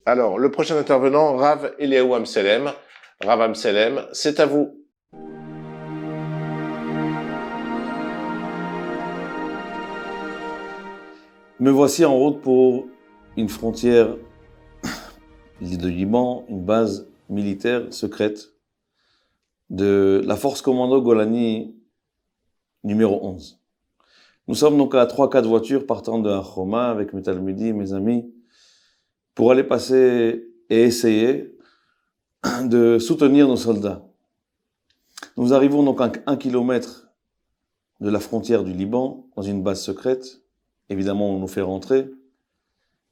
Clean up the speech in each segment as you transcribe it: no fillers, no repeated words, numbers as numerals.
Alors, le prochain intervenant, Rav Eliaou Amselem. Rav Amselem, c'est à vous. Me voici en route pour une frontière de Liban, une base militaire secrète de la force commando Golani numéro 11. Nous sommes donc à 3-4 voitures partant de Hachoma avec mes talmudis, mes amis, pour aller passer et essayer de soutenir nos soldats. Nous arrivons donc à 1 kilomètre de la frontière du Liban, dans une base secrète. Évidemment, on nous fait rentrer.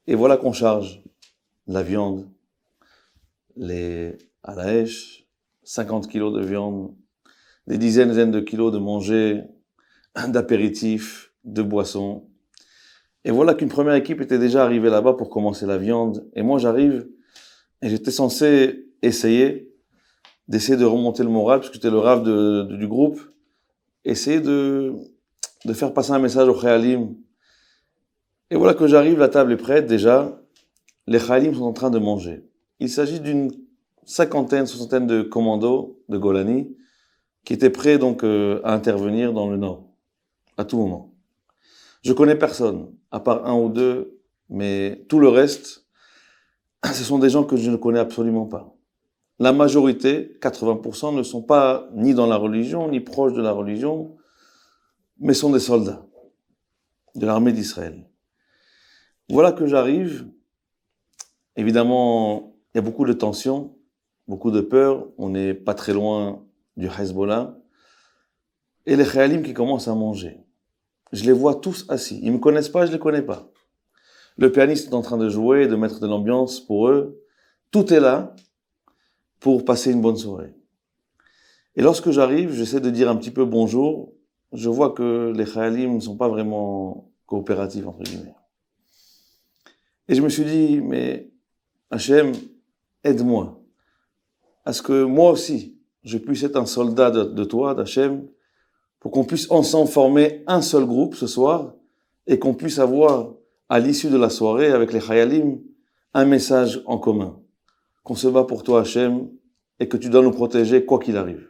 Et voilà qu'on charge la viande, à la hache, 50 kilos de viande, des dizaines de kilos de manger, d'apéritifs, de boissons. Et voilà qu'une première équipe était déjà arrivée là-bas pour commencer la viande. Et moi, j'arrive et j'étais censé essayer de remonter le moral, parce que j'étais le rave du groupe, essayer de faire passer un message aux Khayalim. Et voilà que j'arrive, la table est prête déjà, les Khayalim sont en train de manger. Il s'agit d'une soixantaine de commandos de Golani qui étaient prêts donc à intervenir dans le nord, à tout moment. Je connais personne, à part un ou deux, mais tout le reste, ce sont des gens que je ne connais absolument pas. La majorité, 80%, ne sont pas ni dans la religion, ni proches de la religion, mais sont des soldats de l'armée d'Israël. Voilà que j'arrive. Évidemment, il y a beaucoup de tensions, beaucoup de peur. On n'est pas très loin du Hezbollah. Et les Khayalim qui commencent à manger. Je les vois tous assis. Ils me connaissent pas, je les connais pas. Le pianiste est en train de jouer, de mettre de l'ambiance pour eux. Tout est là pour passer une bonne soirée. Et lorsque j'arrive, j'essaie de dire un petit peu bonjour. Je vois que les Khayalim ne sont pas vraiment coopératifs, entre guillemets. Et je me suis dit, mais Hachem, aide-moi. À ce que moi aussi, je puisse être un soldat de toi, d'Hachem, pour qu'on puisse ensemble former un seul groupe ce soir, et qu'on puisse avoir, à l'issue de la soirée, avec les Khayalim, un message en commun. Qu'on se bat pour toi, Hachem, et que tu dois nous protéger quoi qu'il arrive.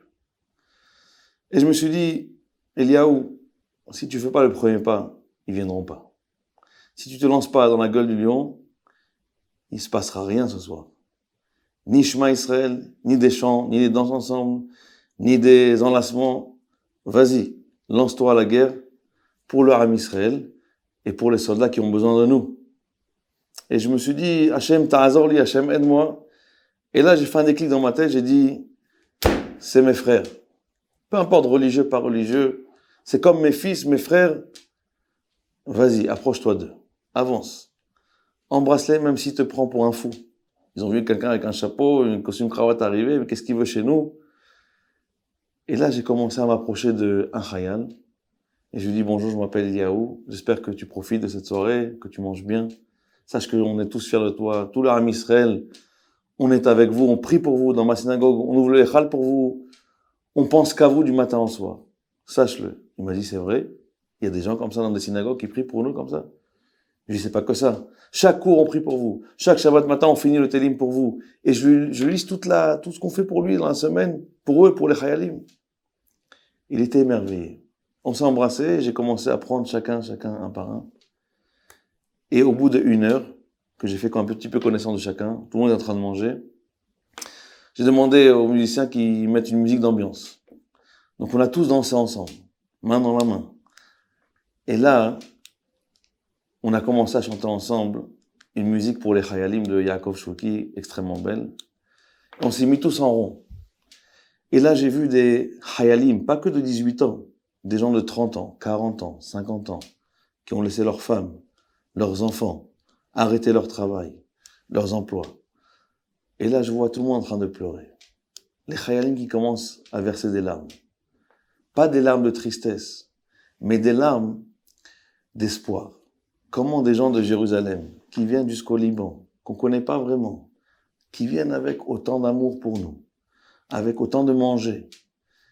Et je me suis dit, Eliaou, si tu fais pas le premier pas, ils viendront pas. Si tu te lances pas dans la gueule du lion, il se passera rien ce soir. Ni Shema Israël, ni des chants, ni des danses ensemble, ni des enlacements. Vas-y, lance-toi à la guerre pour le Ham Israël et pour les soldats qui ont besoin de nous. Et je me suis dit, Hachem, ta'azorli, Hachem, aide-moi. Et là, j'ai fait un déclic dans ma tête, j'ai dit, c'est mes frères. Peu importe religieux, pas religieux, c'est comme mes fils, mes frères. Vas-y, approche-toi d'eux. Avance. Embrasse-les même s'il te prend pour un fou. Ils ont vu quelqu'un avec un chapeau, une costume cravate arriver, mais qu'est-ce qu'il veut chez nous? Et là, j'ai commencé à m'approcher d'un Khayal. Et je lui dis, bonjour, je m'appelle Eliaou. J'espère que tu profites de cette soirée, que tu manges bien. Sache qu'on est tous fiers de toi. Tout l'Armée Israël, on est avec vous, on prie pour vous dans ma synagogue, on ouvre le Echal pour vous. On pense qu'à vous du matin au soir. Sache-le. Il m'a dit, c'est vrai. Il y a des gens comme ça dans des synagogues qui prient pour nous comme ça. Je lui dis, c'est pas que ça. Chaque cours, on prie pour vous. Chaque Shabbat matin, on finit le Télim pour vous. Et je lise tout ce qu'on fait pour lui dans la semaine, pour eux, pour les Chayalim. Il était émerveillé. On s'est embrassés, j'ai commencé à prendre chacun un par un. Et au bout d'1 heure, que j'ai fait un petit peu connaissance de chacun, tout le monde est en train de manger, j'ai demandé aux musiciens qu'ils mettent une musique d'ambiance. Donc on a tous dansé ensemble, main dans la main. Et là, on a commencé à chanter ensemble une musique pour les Chayalim de Yaakov Shouki, extrêmement belle. On s'est mis tous en rond. Et là, j'ai vu des Chayalim, pas que de 18 ans, des gens de 30 ans, 40 ans, 50 ans, qui ont laissé leurs femmes, leurs enfants, arrêter leur travail, leurs emplois. Et là, je vois tout le monde en train de pleurer. Les Chayalim qui commencent à verser des larmes. Pas des larmes de tristesse, mais des larmes d'espoir. Comment des gens de Jérusalem, qui viennent jusqu'au Liban, qu'on connaît pas vraiment, qui viennent avec autant d'amour pour nous, avec autant de manger,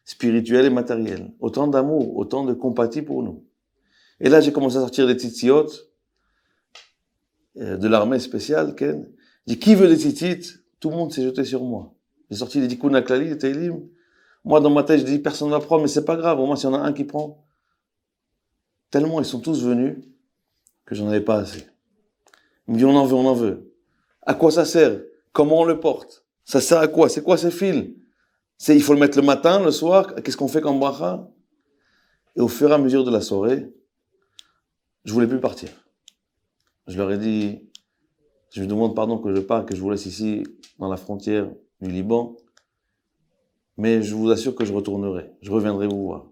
spirituel et matériel, autant d'amour, autant de compatie pour nous. Et là, j'ai commencé à sortir des tzitziot de l'armée spéciale, Ken, Je dis, qui veut les titites? Tout le monde s'est jeté sur moi. J'ai sorti les Tikkun HaKlali, les Teilim. Moi, dans ma tête, je dis, personne ne va prendre, mais c'est pas grave. Au moins, s'il y en a un qui prend. Tellement ils sont tous venus que j'en avais pas assez. Il me dit, on en veut, on en veut. À quoi ça sert? Comment on le porte? Ça sert à quoi? C'est quoi ces fils? Il faut le mettre le matin, le soir. Qu'est-ce qu'on fait comme bracha? Et au fur et à mesure de la soirée, je voulais plus partir. Je leur ai dit, je vous demande pardon que je parte, que je vous laisse ici, dans la frontière du Liban. Mais je vous assure que je retournerai. Je reviendrai vous voir.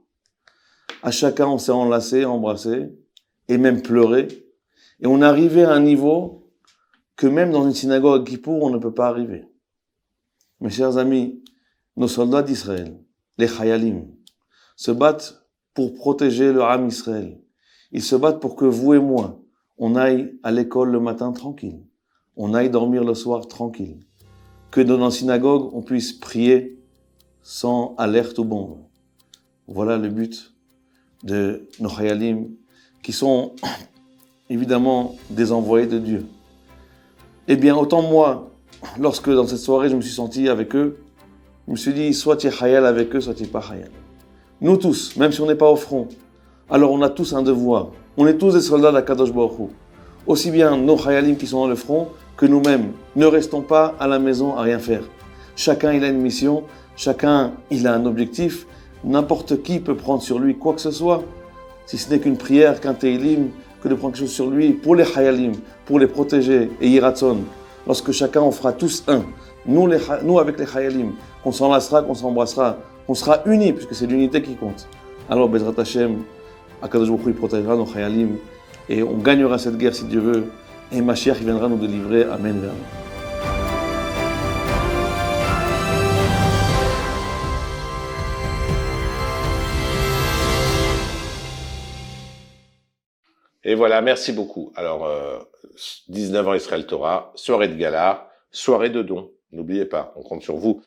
À chacun, on s'est enlacé, embrassé, et même pleuré. Et on est arrivé à un niveau que même dans une synagogue à Kippour, on ne peut pas arriver. Mes chers amis, nos soldats d'Israël, les Chayalim, se battent pour protéger le Ham Israël. Ils se battent pour que vous et moi, on aille à l'école le matin tranquille. On aille dormir le soir tranquille. Que dans nos synagogues, on puisse prier sans alerte aux bombes. Voilà le but de nos Chayalim, qui sont évidemment des envoyés de Dieu. Eh bien, autant moi, lorsque dans cette soirée, je me suis senti avec eux, je me suis dit, soit tu es Chayal avec eux, soit tu n'es pas Chayal. Nous tous, même si on n'est pas au front, alors on a tous un devoir. On est tous des soldats d'Akadosh Baruch Hu. Aussi bien nos Chayalim qui sont dans le front, que nous-mêmes. Ne restons pas à la maison à rien faire. Chacun, il a une mission, chacun, il a un objectif. N'importe qui peut prendre sur lui quoi que ce soit, si ce n'est qu'une prière, qu'un teilim, que de prendre quelque chose sur lui pour les Chayalim, pour les protéger, et Yiratson. Lorsque chacun, on fera tous un. Nous avec les Chayalim, qu'on s'enlacera, qu'on s'embrassera, qu'on sera unis, puisque c'est l'unité qui compte. Alors, Bezrat Hashem, Akadosh Baruch Hu, il protégera nos Chayalim, et on gagnera cette guerre si Dieu veut, et Mashiach, il viendra nous délivrer. Amen. Amen. Et voilà, merci beaucoup. Alors, 19 ans Israël Torah, soirée de gala, soirée de dons. N'oubliez pas, on compte sur vous.